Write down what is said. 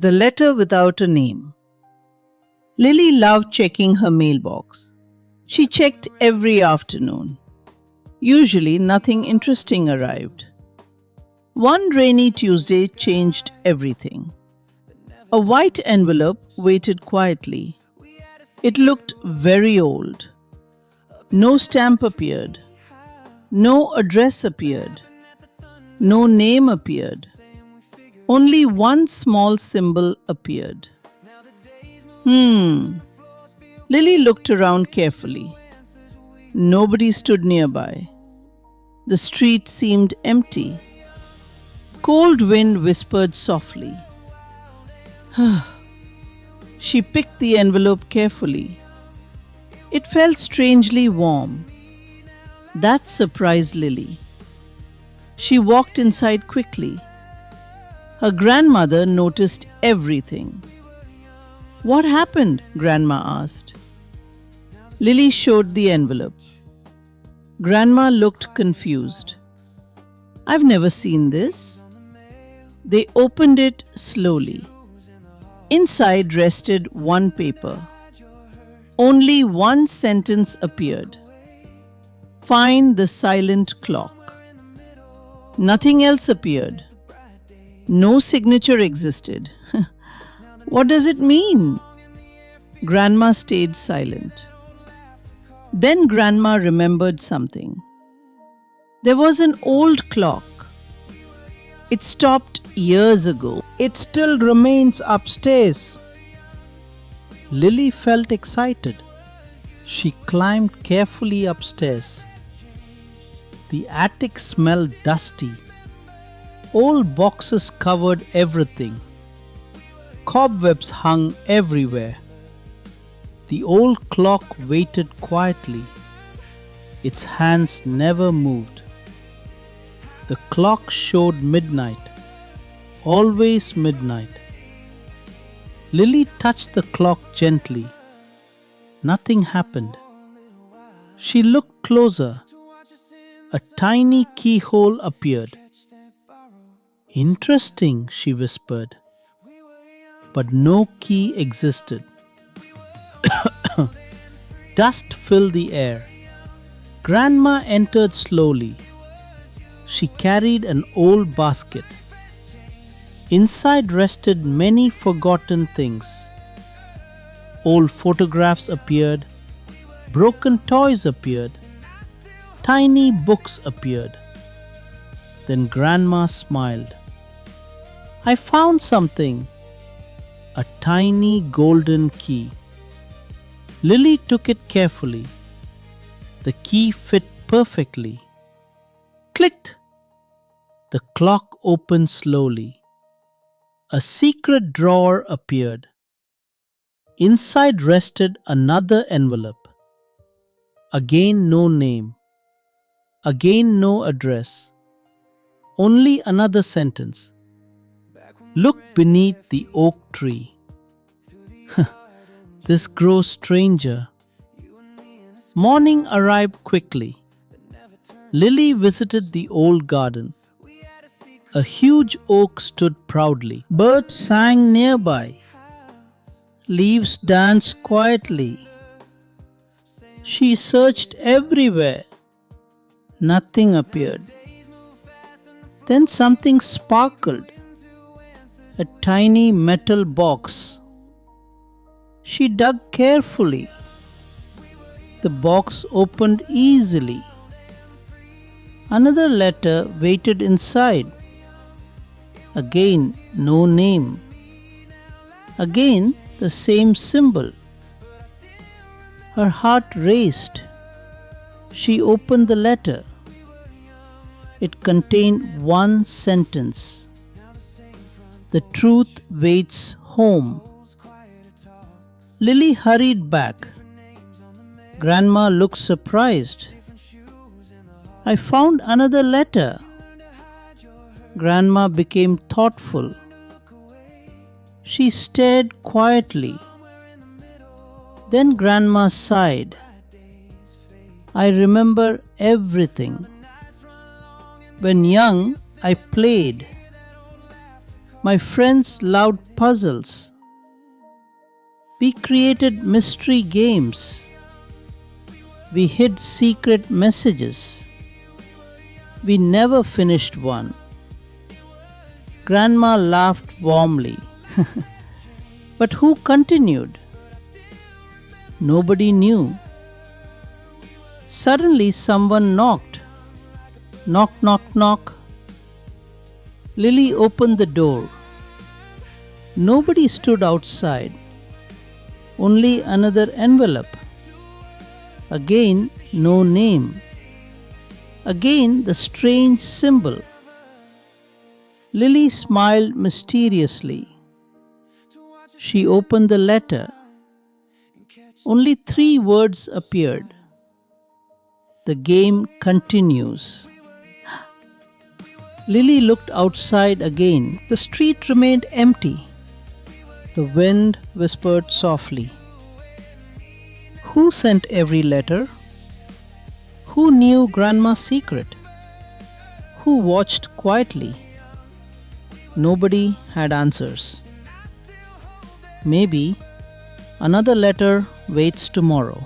The letter without a name. Lily loved checking her mailbox. She checked every afternoon. Usually, nothing interesting arrived. One rainy Tuesday changed everything. A white envelope waited quietly. It looked very old. No stamp appeared. No address appeared. No name appeared. Only one small symbol appeared. Hmm. Lily looked around carefully. Nobody stood nearby. The street seemed empty. Cold wind whispered softly. She picked the envelope carefully. It felt strangely warm. That surprised Lily. She walked inside quickly. Her grandmother noticed everything. "What happened?" Grandma asked. Lily showed the envelope. Grandma looked confused. "I've never seen this." They opened it slowly. Inside rested one paper. Only one sentence appeared. "Find the silent clock." Nothing else appeared. No signature existed. What does it mean? Grandma stayed silent. Then Grandma remembered something. There was an old clock. It stopped years ago. It still remains upstairs. Lily felt excited. She climbed carefully upstairs. The attic smelled dusty. Old boxes covered everything. Cobwebs hung everywhere. The old clock waited quietly. Its hands never moved. The clock showed midnight, always midnight. Lily touched the clock gently. Nothing happened. She looked closer. A tiny keyhole appeared. "Interesting," she whispered. But no key existed. Dust filled the air. Grandma entered slowly. She carried an old basket. Inside rested many forgotten things. Old photographs appeared. Broken toys appeared. Tiny books appeared. Then Grandma smiled. "I found something." A tiny golden key. Lily took it carefully. The key fit perfectly. Clicked! The clock opened slowly. A secret drawer appeared. Inside rested another envelope. Again no name. Again no address. Only another sentence. "Look beneath the oak tree." This grows stranger. Morning arrived quickly. Lily visited the old garden. A huge oak stood proudly. Birds sang nearby. Leaves danced quietly. She searched everywhere. Nothing appeared. Then something sparkled. A tiny metal box. She dug carefully. The box opened easily. Another letter waited inside. Again, no name. Again, the same symbol. Her heart raced. She opened the letter. It contained one sentence. "The truth waits home." Lily hurried back. Grandma looked surprised. "I found another letter." Grandma became thoughtful. She stared quietly. Then Grandma sighed. "I remember everything. When young, I played. My friends loved puzzles. We created mystery games. We hid secret messages. We never finished one. Grandma laughed warmly. But who continued? Nobody knew. Suddenly someone knocked. Knock, knock, knock. Lily opened the door. Nobody stood outside. Only another envelope. Again, no name. Again, the strange symbol. Lily smiled mysteriously. She opened the letter. Only 3 words appeared. The game continues. Lily looked outside again. The street remained empty. The wind whispered softly. Who sent every letter? Who knew Grandma's secret? Who watched quietly? Nobody had answers. Maybe another letter waits tomorrow.